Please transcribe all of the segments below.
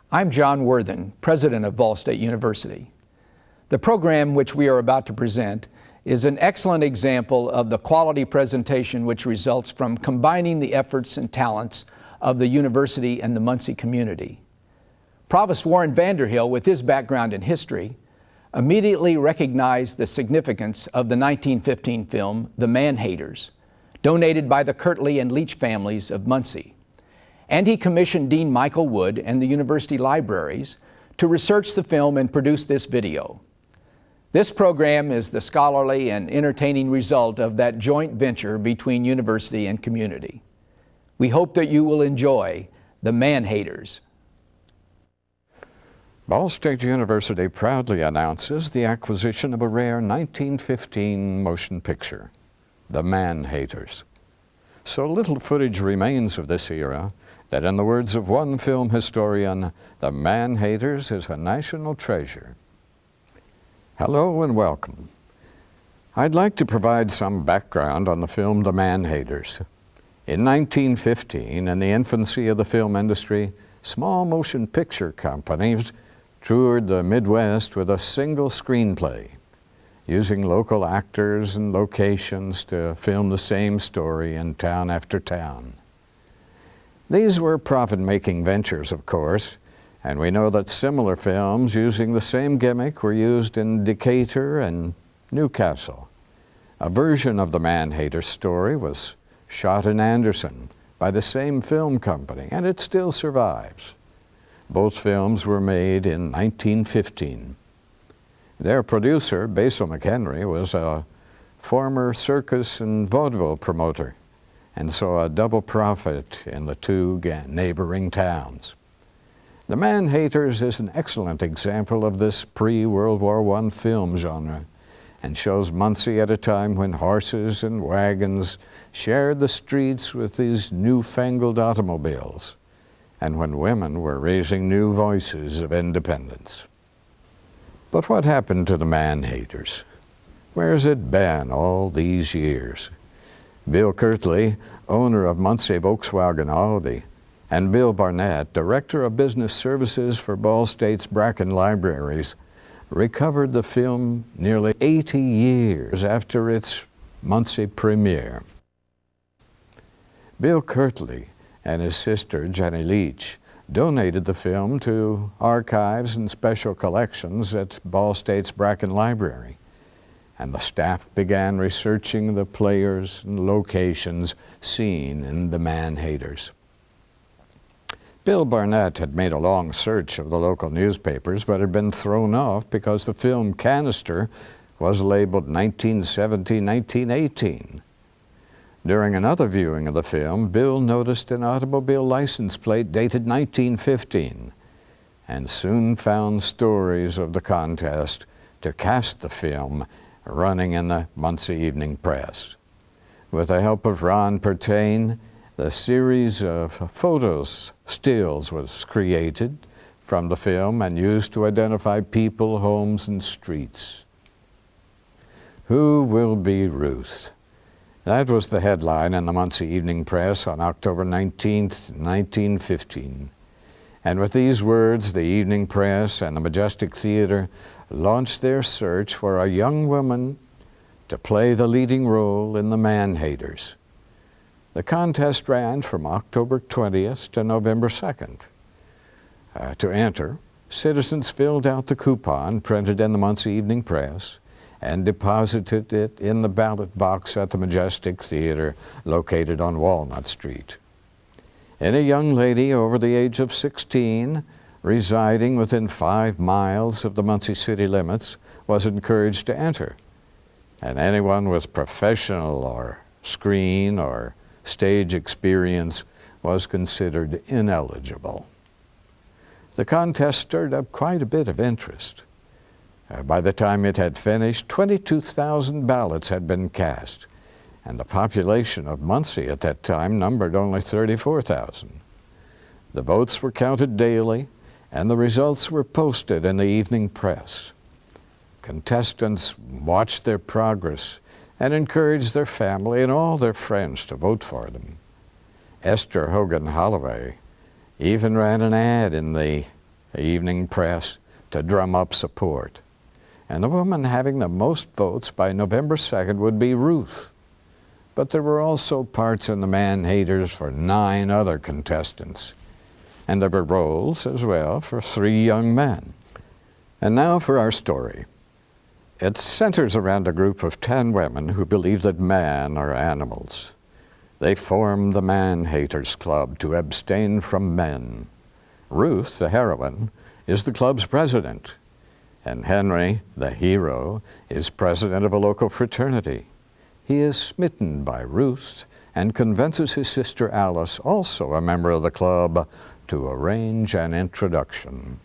I'm John Worthen, president of Ball State University. The program which we are about to present is an excellent example of the quality presentation which results from combining the efforts and talents of the university and the Muncie community. Provost Warren Vanderhill, with his background in history, immediately recognized the significance of the 1915 film, The Man-Haters, donated by the Kirtley and Leach families of Muncie. And he commissioned Dean Michael Wood and the university libraries to research the film and produce this video. This program is the scholarly and entertaining result of that joint venture between university and community. We hope that you will enjoy The Man-Haters. Ball State University proudly announces the acquisition of a rare 1915 motion picture, The Man-Haters. So little footage remains of this era that, in the words of one film historian, The Man-Haters is a national treasure. Hello and welcome. I'd like to provide some background on the film The Man-Haters. In 1915, in the infancy of the film industry, small motion picture companies toured the Midwest with a single screenplay, using local actors and locations to film the same story in town after town. These were profit-making ventures, of course, and we know that similar films using the same gimmick were used in Decatur and Newcastle. A version of the Man-Hater story was shot in Anderson by the same film company, and it still survives. Both films were made in 1915. Their producer, Basil McHenry, was a former circus and vaudeville promoter, and saw a double profit in the two neighboring towns. The Man-Haters is an excellent example of this pre-World War I film genre, and shows Muncie at a time when horses and wagons shared the streets with these newfangled automobiles, and when women were raising new voices of independence. But what happened to the Man-Haters? Where's it been all these years? Bill Kirtley, owner of Muncie Volkswagen Audi, and Bill Barnett, director of business services for Ball State's Bracken Libraries, recovered the film nearly 80 years after its Muncie premiere. Bill Kirtley and his sister, Jenny Leach, donated the film to archives and special collections at Ball State's Bracken Library, and the staff began researching the players and locations seen in The Man-Haters. Bill Barnett had made a long search of the local newspapers, but had been thrown off because the film canister was labeled 1917-1918. During another viewing of the film, Bill noticed an automobile license plate dated 1915, and soon found stories of the contest to cast the film running in the Muncie Evening Press. With the help of Ron Pertain, the series of photos, stills, was created from the film and used to identify people, homes, and streets. Who will be Ruth? That was the headline in the Muncie Evening Press on October 19th, 1915. And with these words, the Evening Press and the Majestic Theater launched their search for a young woman to play the leading role in The Man-Haters. The contest ran from October 20th to November 2nd. To enter, citizens filled out the coupon printed in the Muncie Evening Press and deposited it in the ballot box at the Majestic Theater located on Walnut Street. Any young lady over the age of 16 residing within 5 miles of the Muncie city limits was encouraged to enter, and anyone with professional or screen or stage experience was considered ineligible. The contest stirred up quite a bit of interest. By the time it had finished, 22,000 ballots had been cast, and the population of Muncie at that time numbered only 34,000. The votes were counted daily, and the results were posted in the Evening Press. Contestants watched their progress and encouraged their family and all their friends to vote for them. Esther Hogan Holloway even ran an ad in the the evening press to drum up support. And the woman having the most votes by November 2nd would be Ruth. But there were also parts in the Man-Haters for 9 other contestants. And there were roles as well for 3 young men. And now for our story. It centers around a group of 10 women who believe that men are animals. They formed the Man-Haters Club to abstain from men. Ruth, the heroine, is the club's president. And Henry, the hero, is president of a local fraternity. He is smitten by Ruth and convinces his sister Alice, also a member of the club, to arrange an introduction.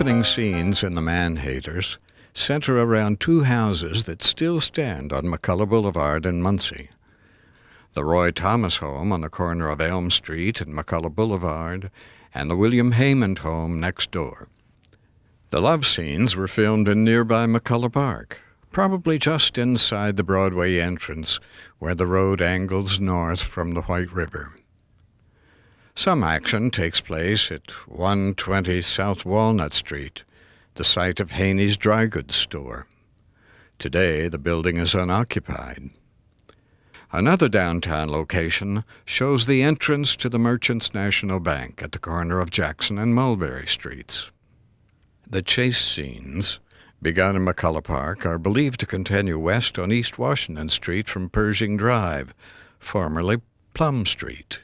opening scenes in The Man-Haters center around two houses that still stand on McCullough Boulevard in Muncie. The Roy Thomas home on the corner of Elm Street and McCullough Boulevard, and the William Haymond home next door. The love scenes were filmed in nearby McCullough Park, probably just inside the Broadway entrance where the road angles north from the White River. Some action takes place at 120 South Walnut Street, the site of Haney's Dry Goods Store. Today, the building is unoccupied. Another downtown location shows the entrance to the Merchants National Bank at the corner of Jackson and Mulberry Streets. The chase scenes, begun in McCullough Park, are believed to continue west on East Washington Street from Pershing Drive, formerly Plum Street,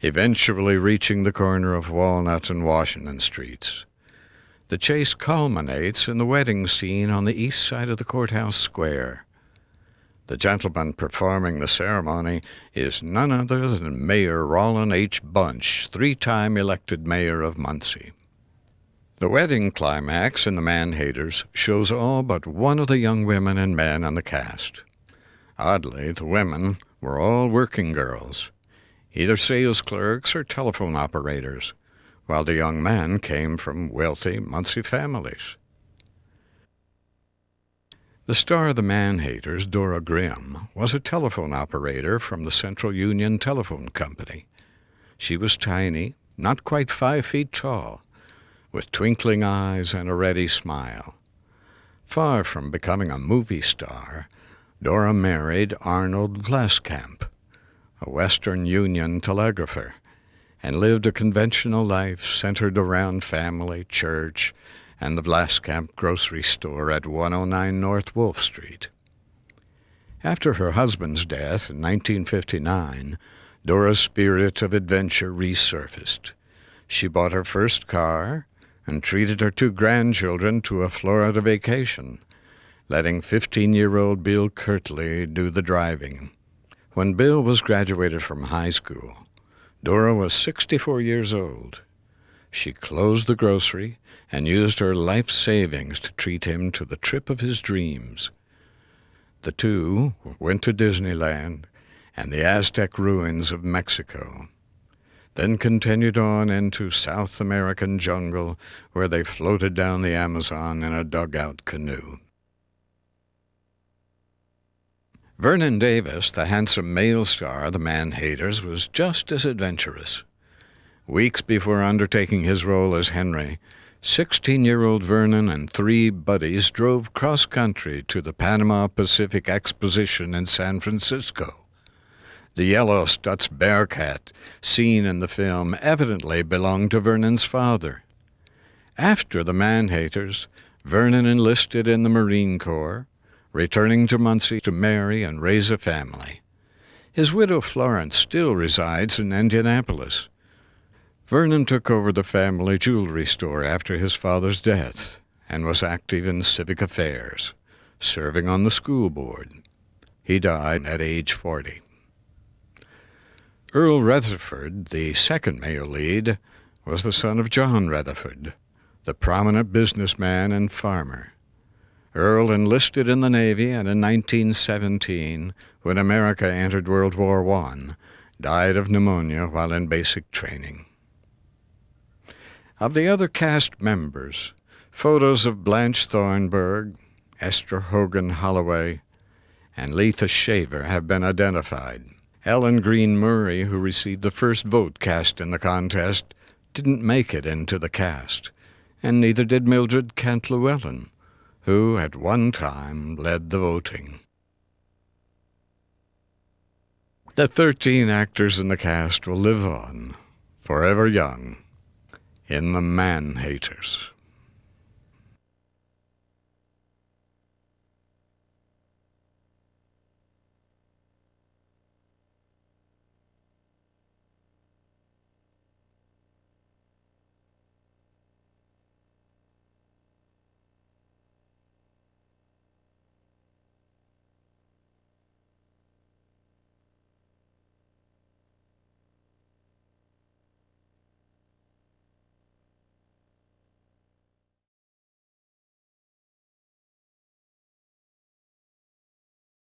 eventually reaching the corner of Walnut and Washington Streets. The chase culminates in the wedding scene on the east side of the courthouse square. The gentleman performing the ceremony is none other than Mayor Rollin H. Bunch, three-time elected mayor of Muncie. The wedding climax in The Man-Haters shows all but one of the young women and men on the cast. Oddly, the women were all working girls, either sales clerks or telephone operators, while the young men came from wealthy Muncie families. The star of The Man-Haters, Dora Grimm, was a telephone operator from the Central Union Telephone Company. She was tiny, not quite 5 feet tall, with twinkling eyes and a ready smile. Far from becoming a movie star, Dora married Arnold Vlaskamp, a Western Union telegrapher, and lived a conventional life centered around family, church, and the Vlaskamp grocery store at 109 North Wolf Street. After her husband's death in 1959, Dora's spirit of adventure resurfaced. She bought her first car and treated her 2 grandchildren to a Florida vacation, letting 15-year-old Bill Kirtley do the driving. When Bill was graduated from high school, Dora was 64 years old. She closed the grocery and used her life savings to treat him to the trip of his dreams. The two went to Disneyland and the Aztec ruins of Mexico, then continued on into South American jungle where they floated down the Amazon in a dugout canoe. Vernon Davis, the handsome male star of The Man-Haters, was just as adventurous. Weeks before undertaking his role as Henry, 16-year-old Vernon and 3 buddies drove cross-country to the Panama Pacific Exposition in San Francisco. The yellow Stutz Bearcat, seen in the film, evidently belonged to Vernon's father. After The Man-Haters, Vernon enlisted in the Marine Corps, returning to Muncie to marry and raise a family. His widow Florence still resides in Indianapolis. Vernon took over the family jewelry store after his father's death and was active in civic affairs, serving on the school board. He died at age 40. Earl Rutherford, the second male lead, was the son of John Rutherford, the prominent businessman and farmer. Earl enlisted in the Navy and in 1917, when America entered World War I, died of pneumonia while in basic training. Of the other cast members, photos of Blanche Thornburg, Esther Hogan Holloway, and Letha Shaver have been identified. Ellen Green Murray, who received the first vote cast in the contest, didn't make it into the cast, and neither did Mildred Kent Llewellyn, who at one time led the voting. The 13 actors in the cast will live on, forever young, in The Man-Haters.